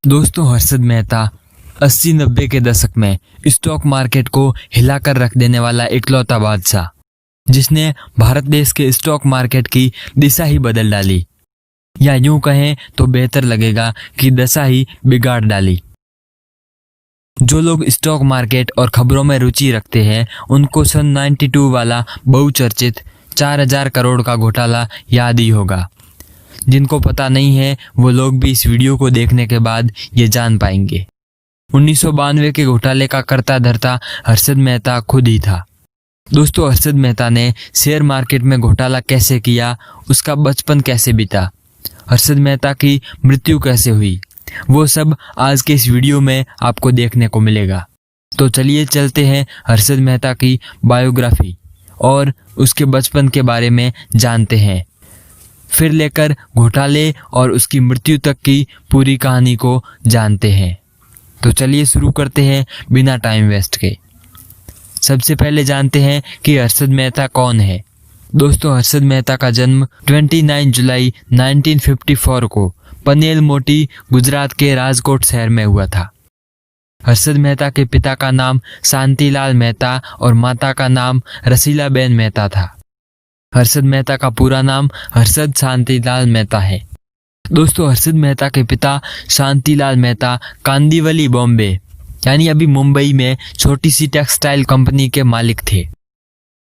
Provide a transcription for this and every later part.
दोस्तों, हर्षद मेहता 80-90 के दशक में स्टॉक मार्केट को हिलाकर रख देने वाला इकलौता बादशाह, जिसने भारत देश के स्टॉक मार्केट की दिशा ही बदल डाली, या यूं कहें तो बेहतर लगेगा कि दशा ही बिगाड़ डाली। जो लोग स्टॉक मार्केट और खबरों में रुचि रखते हैं उनको सन 92 वाला बहुचर्चित 4000 करोड़ का घोटाला याद ही होगा। जिनको पता नहीं है वो लोग भी इस वीडियो को देखने के बाद ये जान पाएंगे। 1992 के घोटाले का कर्ता धर्ता हर्षद मेहता खुद ही था। दोस्तों, हर्षद मेहता ने शेयर मार्केट में घोटाला कैसे किया, उसका बचपन कैसे बीता, हर्षद मेहता की मृत्यु कैसे हुई, वो सब आज के इस वीडियो में आपको देखने को मिलेगा। तो चलिए चलते हैं हर्षद मेहता की बायोग्राफी और उसके बचपन के बारे में जानते हैं, फिर लेकर घोटाले और उसकी मृत्यु तक की पूरी कहानी को जानते हैं। तो चलिए शुरू करते हैं बिना टाइम वेस्ट के। सबसे पहले जानते हैं कि हर्षद मेहता कौन है। दोस्तों, हर्षद मेहता का जन्म 29 जुलाई 1954 को पनेल मोटी, गुजरात के राजकोट शहर में हुआ था। हर्षद मेहता के पिता का नाम शांतिलाल मेहता और माता का नाम रसीलाबेन मेहता था। हर्षद मेहता का पूरा नाम हर्षद शांतिलाल मेहता है। दोस्तों, हर्षद मेहता के पिता शांतिलाल मेहता कांदिवली, बॉम्बे यानी अभी मुंबई में छोटी सी टेक्सटाइल कंपनी के मालिक थे।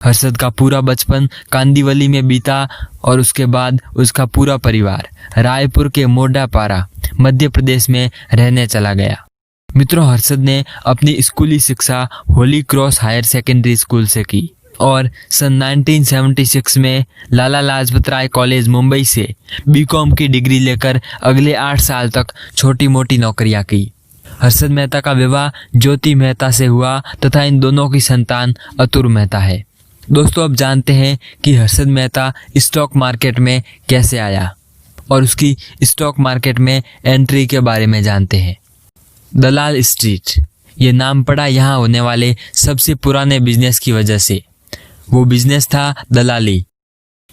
हर्षद का पूरा बचपन कांदिवली में बीता और उसके बाद उसका पूरा परिवार रायपुर के मोडापारा, मध्य प्रदेश में रहने चला गया। मित्रों, हर्षद ने अपनी स्कूली शिक्षा Holy Cross higher secondary school से की और सन 1976 में लाला लाजपत राय कॉलेज मुंबई से बीकॉम की डिग्री लेकर अगले 8 साल तक छोटी मोटी नौकरियां की। हर्षद मेहता का विवाह ज्योति मेहता से हुआ तथा इन दोनों की संतान अतुर मेहता है। दोस्तों, अब जानते हैं कि हर्षद मेहता स्टॉक मार्केट में कैसे आया और उसकी स्टॉक मार्केट में एंट्री के बारे में जानते हैं। दलाल स्ट्रीट, ये नाम पड़ा यहाँ होने वाले सबसे पुराने बिजनेस की वजह से। वो बिजनेस था दलाली,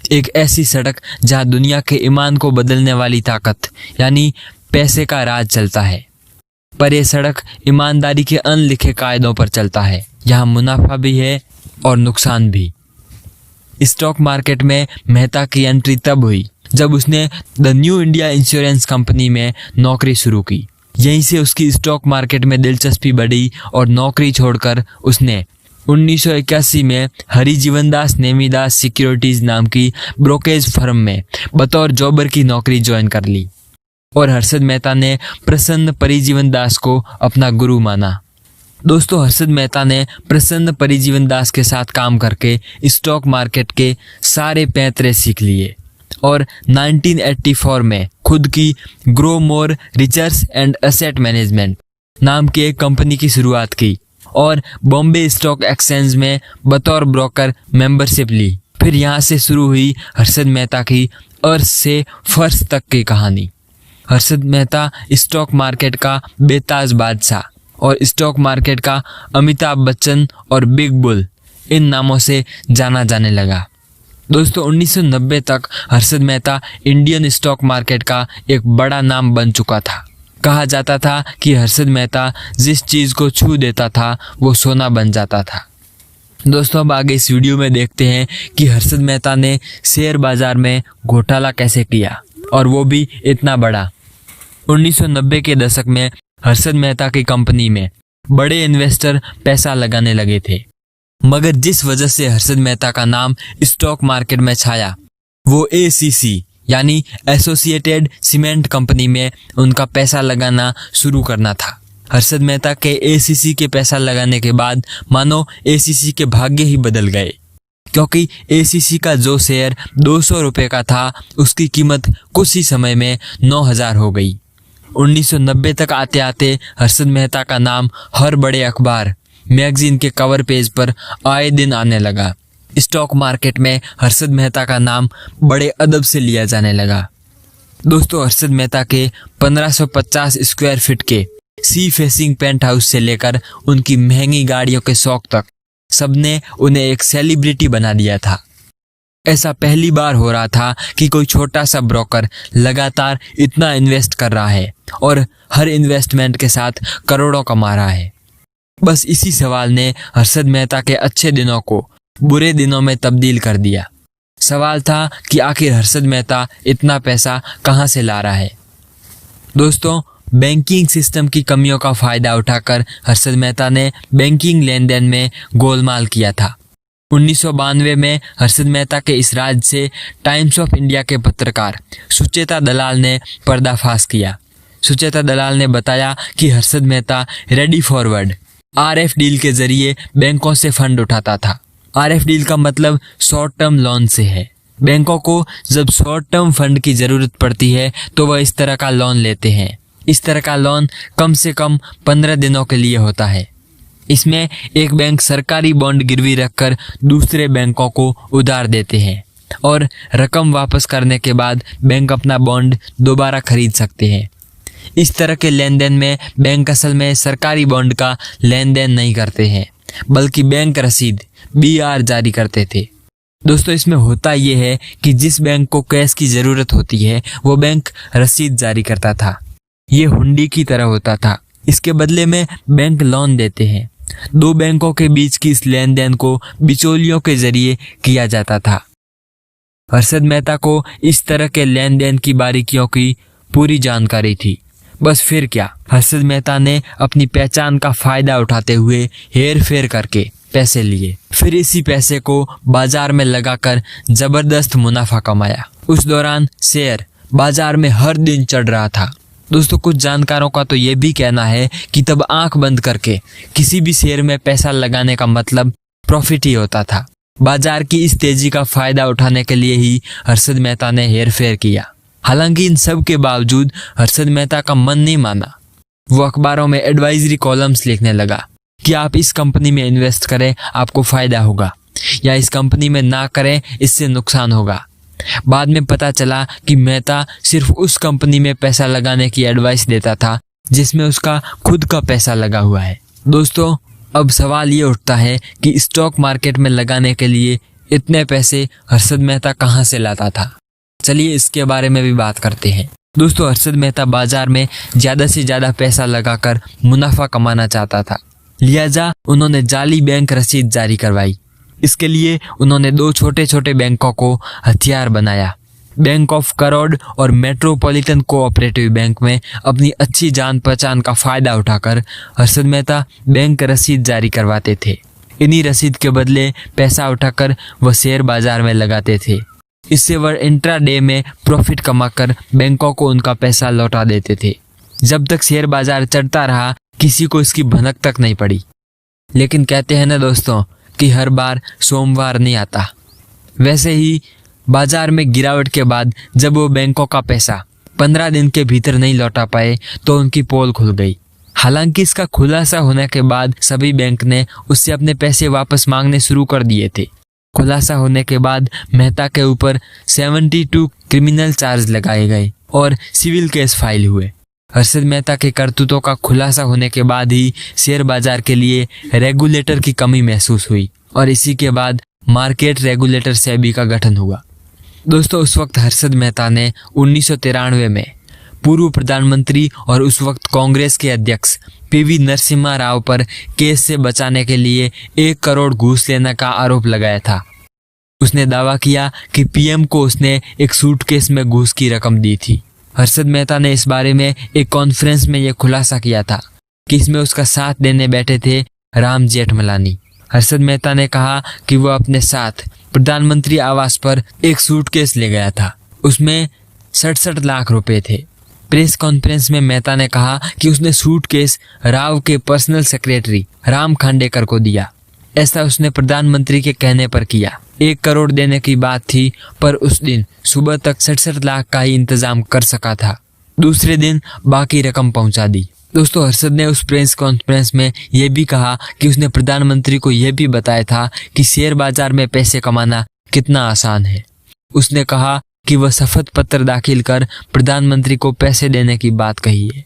एक ऐसी सड़क जहाँ दुनिया के ईमान को बदलने वाली ताकत यानी पैसे का राज चलता है। पर यह सड़क ईमानदारी के अनलिखे कायदों पर चलता है। यहाँ मुनाफा भी है और नुकसान भी। स्टॉक मार्केट में मेहता की एंट्री तब हुई जब उसने the new India insurance company में नौकरी शुरू की। यहीं से उसकी स्टॉक मार्केट में दिलचस्पी बढ़ी और नौकरी छोड़कर उसने 1981 में हरिजीवनदास नेमीदास सिक्योरिटीज नाम की ब्रोकेज फर्म में बतौर जॉबर की नौकरी ज्वाइन कर ली और हर्षद मेहता ने प्रसन्न परिजीवनदास को अपना गुरु माना। दोस्तों, हर्षद मेहता ने प्रसन्न परिजीवनदास के साथ काम करके स्टॉक मार्केट के सारे पैंतरे सीख लिए और 1984 में खुद की grow more research and asset management नाम की एक कंपनी की शुरुआत की और बॉम्बे स्टॉक एक्सचेंज में बतौर ब्रोकर मेंबरशिप ली। फिर यहाँ से शुरू हुई हर्षद मेहता की अर्श से फर्श तक की कहानी। हर्षद मेहता स्टॉक मार्केट का बेताज बादशाह और स्टॉक मार्केट का अमिताभ बच्चन और बिग बुल इन नामों से जाना जाने लगा। दोस्तों, 1990 तक Harshad Mehta Indian stock market का एक बड़ा नाम बन चुका था। कहा जाता था कि हर्षद मेहता जिस चीज को छू देता था वो सोना बन जाता था। दोस्तों, अब आगे इस वीडियो में देखते हैं कि हर्षद मेहता ने शेयर बाजार में घोटाला कैसे किया और वो भी इतना बड़ा। 1990 के दशक में हर्षद मेहता की कंपनी में बड़े इन्वेस्टर पैसा लगाने लगे थे, मगर जिस वजह से हर्षद मेहता का नाम स्टॉक मार्केट में छाया वो ACC यानी एसोसिएटेड सीमेंट कंपनी में उनका पैसा लगाना शुरू करना था। हर्षद मेहता के ACC के पैसा लगाने के बाद मानो ACC के भाग्य ही बदल गए, क्योंकि ACC का जो शेयर 200 रुपये का था उसकी कीमत कुछ ही समय में 9000 हो गई। 1990 तक आते आते हर्षद मेहता का नाम हर बड़े अखबार, मैगजीन के कवर पेज पर आए दिन आने लगा। स्टॉक मार्केट में हर्षद मेहता का नाम बड़े अदब से लिया जाने लगा। दोस्तों, हर्षद मेहता के 1550 स्क्वायर फीट के सी फेसिंग पेंट हाउस से लेकर उनकी महंगी गाड़ियों के शौक तक सबने उन्हें एक सेलिब्रिटी बना दिया था। ऐसा पहली बार हो रहा था कि कोई छोटा सा ब्रोकर लगातार इतना इन्वेस्ट कर रहा है और हर इन्वेस्टमेंट के साथ करोड़ों कमा रहा है। बस इसी सवाल ने हर्षद मेहता के अच्छे दिनों को बुरे दिनों में तब्दील कर दिया। सवाल था कि आखिर हर्षद मेहता इतना पैसा कहां से ला रहा है। दोस्तों, बैंकिंग सिस्टम की कमियों का फायदा उठाकर हर्षद मेहता ने बैंकिंग लेन देन में गोलमाल किया था। 1992 में हर्षद मेहता के इस राज से टाइम्स ऑफ इंडिया के पत्रकार सुचेता दलाल ने पर्दाफाश किया। सुचेता दलाल ने बताया कि Harshad Mehta ready forward RF deal के जरिए बैंकों से फंड उठाता था। आरएफ डील का मतलब शॉर्ट टर्म लोन से है। बैंकों को जब शॉर्ट टर्म फंड की जरूरत पड़ती है तो वह इस तरह का लोन लेते हैं। इस तरह का लोन कम से कम 15 दिनों के लिए होता है। इसमें एक बैंक सरकारी बॉन्ड गिरवी रखकर दूसरे बैंकों को उधार देते हैं और रकम वापस करने के बाद बैंक अपना बॉन्ड दोबारा खरीद सकते हैं। इस तरह के लेन देन में बैंक असल में सरकारी बॉन्ड का लेन देन नहीं करते हैं, बल्कि बैंक रसीद BR जारी करते थे। दोस्तों, इसमें होता यह है कि जिस बैंक को कैश की जरूरत होती है वो बैंक रसीद जारी करता था। ये हुंडी की तरह होता था। इसके बदले में बैंक लोन देते हैं। दो बैंकों के बीच की इस लेन देन को बिचौलियों के जरिए किया जाता था। हर्षद मेहता को इस तरह के लेन देन की बारीकियों की पूरी जानकारी थी। बस फिर क्या, हर्षद मेहता ने अपनी पहचान का फायदा उठाते हुए हेर फेर करके पैसे लिए। फिर इसी पैसे को बाजार में लगाकर जबरदस्त मुनाफा कमाया। उस दौरान शेयर बाजार में हर दिन चढ़ रहा था। दोस्तों, कुछ जानकारों का तो ये भी कहना है कि तब आंख बंद करके किसी भी शेयर में पैसा लगाने का मतलब प्रॉफिट ही होता था। बाजार की इस तेजी का फायदा उठाने के लिए ही हर्षद मेहता ने हेर फेर किया। हालांकि इन सब के बावजूद हर्षद मेहता का मन नहीं माना। वो अखबारों में एडवाइजरी कॉलम्स लिखने लगा कि आप इस कंपनी में इन्वेस्ट करें, आपको फायदा होगा, या इस कंपनी में ना करें, इससे नुकसान होगा। बाद में पता चला कि मेहता सिर्फ उस कंपनी में पैसा लगाने की एडवाइस देता था जिसमें उसका खुद का पैसा लगा हुआ है। दोस्तों, अब सवाल ये उठता है कि स्टॉक मार्केट में लगाने के लिए इतने पैसे हर्षद मेहता कहाँ से लाता था। चलिए इसके बारे में भी बात करते हैं। दोस्तों, हर्षद मेहता बाजार में ज्यादा से ज्यादा पैसा लगाकर मुनाफा कमाना चाहता था। लिहाजा उन्होंने जाली बैंक रसीद जारी करवाई। इसके लिए उन्होंने दो छोटे छोटे बैंकों को हथियार बनाया। बैंक ऑफ करोड़ और मेट्रोपॉलिटन कोऑपरेटिव बैंक में अपनी अच्छी जान पहचान का फायदा उठाकर हर्षद मेहता बैंक रसीद जारी करवाते थे। इन्हीं रसीद के बदले पैसा उठाकर वह शेयर बाजार में लगाते थे। इससे वह इंट्राडे में प्रॉफिट कमाकर बैंकों को उनका पैसा लौटा देते थे। जब तक शेयर बाजार चढ़ता रहा, किसी को इसकी भनक तक नहीं पड़ी। लेकिन कहते हैं ना दोस्तों कि हर बार सोमवार नहीं आता। वैसे ही बाजार में गिरावट के बाद जब वो बैंकों का पैसा 15 दिन के भीतर नहीं लौटा पाए तो उनकी पोल खुल गई। हालांकि इसका खुलासा होने के बाद सभी बैंक ने उससे अपने पैसे वापस मांगने शुरू कर दिए थे। खुलासा होने के बाद मेहता के ऊपर 72 क्रिमिनल चार्ज लगाए गए और सिविल केस फाइल हुए। हर्षद मेहता के करतूतों का खुलासा होने के बाद ही शेयर बाजार के लिए रेगुलेटर की कमी महसूस हुई और इसी के बाद मार्केट रेगुलेटर सेबी का गठन हुआ। दोस्तों, उस वक्त हर्षद मेहता ने 1993 में पूर्व प्रधानमंत्री और उस वक्त कांग्रेस के अध्यक्ष PV नरसिम्हा राव पर केस से बचाने के लिए 1 करोड़ घूस लेने का आरोप लगाया था। उसने दावा किया कि PM को उसने एक सूटकेस में घूस की रकम दी थी। हर्षद मेहता ने इस बारे में एक कॉन्फ्रेंस में यह खुलासा किया था कि इसमें उसका साथ देने बैठे थे राम जेठमलानी। हर्षद मेहता ने कहा कि वह अपने साथ प्रधानमंत्री आवास पर एक सूटकेस ले गया था। उसमें 67 लाख रुपए थे। प्रेस कॉन्फ्रेंस में मेहता ने कहा कि उसने सूटकेस राव के पर्सनल सेक्रेटरी राम खांडेकर को दिया। ऐसा उसने प्रधानमंत्री के कहने पर किया। 1 करोड़ देने की बात थी, पर उस दिन सुबह तक 67 लाख का ही इंतजाम कर सका था। दूसरे दिन बाकी रकम पहुंचा दी। दोस्तों, हर्षद ने उस प्रेस कॉन्फ्रेंस में यह भी कहा कि उसने प्रधानमंत्री को यह भी बताया था कि शेयर बाजार में पैसे कमाना कितना आसान है। उसने कहा कि वह शपथ पत्र दाखिल कर प्रधानमंत्री को पैसे देने की बात कही है।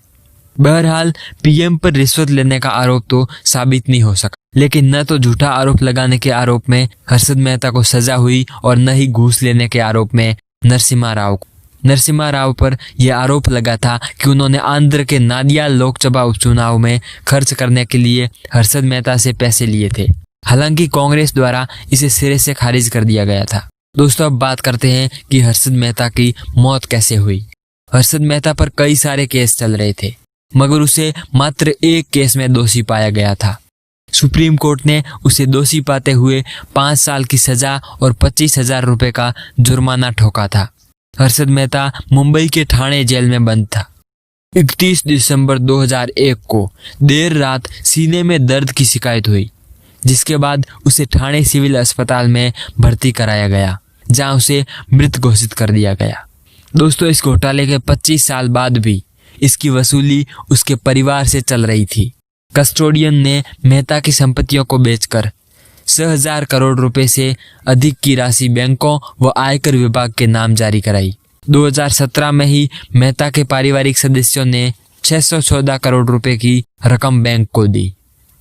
बहरहाल PM पर रिश्वत लेने का आरोप तो साबित नहीं हो सका। लेकिन न तो झूठा आरोप लगाने के आरोप में हर्षद मेहता को सजा हुई और न ही घूस लेने के आरोप में नरसिम्हा राव पर यह आरोप लगा था कि उन्होंने आंध्र के नादियाल लोकसभा उपचुनाव में खर्च करने के लिए हर्षद मेहता से पैसे लिए थे। हालांकि कांग्रेस द्वारा इसे सिरे से खारिज कर दिया गया था। दोस्तों, अब बात करते हैं कि हर्षद मेहता की मौत कैसे हुई। हर्षद मेहता पर कई सारे केस चल रहे थे, मगर उसे मात्र एक केस में दोषी पाया गया था। सुप्रीम कोर्ट ने उसे दोषी पाते हुए 5 साल की सजा और 25,000 रुपए का जुर्माना ठोका था। हर्षद मेहता मुंबई के ठाणे जेल में बंद था। 31 दिसंबर 2001 को देर रात सीने में दर्द की शिकायत हुई, जिसके बाद उसे ठाणे सिविल अस्पताल में भर्ती कराया गया, जहां उसे मृत घोषित कर दिया गया। दोस्तों, इस घोटाले के 25 साल बाद भी इसकी वसूली उसके परिवार से चल रही थी। कस्टोडियन ने मेहता की संपत्तियों को बेचकर 6,000 करोड़ रुपए से अधिक की राशि बैंकों व आयकर विभाग के नाम जारी कराई। 2017 में ही मेहता के पारिवारिक सदस्यों ने 614 करोड़ रुपए की रकम बैंक को दी।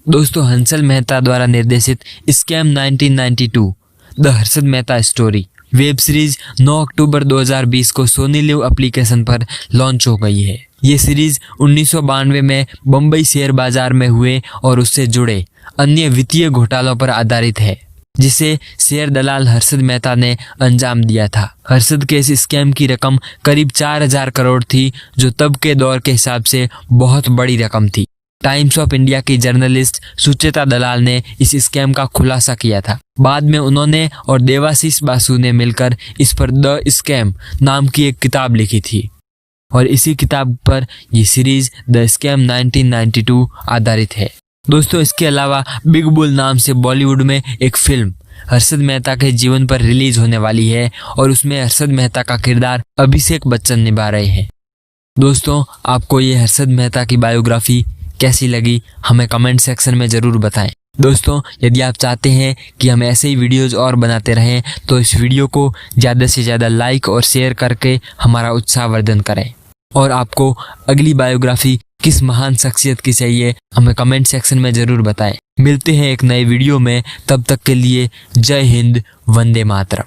दोस्तों, हंसल मेहता द्वारा निर्देशित scam 1992 the Harshad Mehta story web series 9 अक्टूबर 2020 को सोनी लिव एप्लीकेशन पर लॉन्च हो गई है। ये सीरीज 1992 में बम्बई शेयर बाजार में हुए और उससे जुड़े अन्य वित्तीय घोटालों पर आधारित है, जिसे शेयर दलाल हर्षद मेहता ने अंजाम दिया था। हर्षद के इस स्कैम की रकम करीब 4,000 करोड़ थी, जो तब के दौर के हिसाब से बहुत बड़ी रकम थी। टाइम्स ऑफ इंडिया की जर्नलिस्ट सुचेता दलाल ने इस स्कैम का खुलासा किया था। बाद में उन्होंने और देवाशीष बासु ने मिलकर इस पर द स्कैम नाम की एक किताब लिखी थी, और इसी किताब पर यह सीरीज द स्कैम 1992 आधारित है। दोस्तों, इसके अलावा बिग बुल नाम से बॉलीवुड में एक फिल्म हर्षद मेहता के जीवन पर रिलीज होने वाली है, और उसमें हर्षद मेहता का किरदार अभिषेक बच्चन निभा रहे हैं। दोस्तों, आपको ये हर्षद मेहता की बायोग्राफी कैसी लगी, हमें कमेंट सेक्शन में ज़रूर बताएं। दोस्तों, यदि आप चाहते हैं कि हम ऐसे ही वीडियोज़ और बनाते रहें, तो इस वीडियो को ज़्यादा से ज़्यादा लाइक और शेयर करके हमारा उत्साहवर्धन करें। और आपको अगली बायोग्राफी किस महान शख्सियत की चाहिए, हमें कमेंट सेक्शन में ज़रूर बताएं। मिलते हैं एक नए वीडियो में, तब तक के लिए जय हिंद, वंदे मातरम।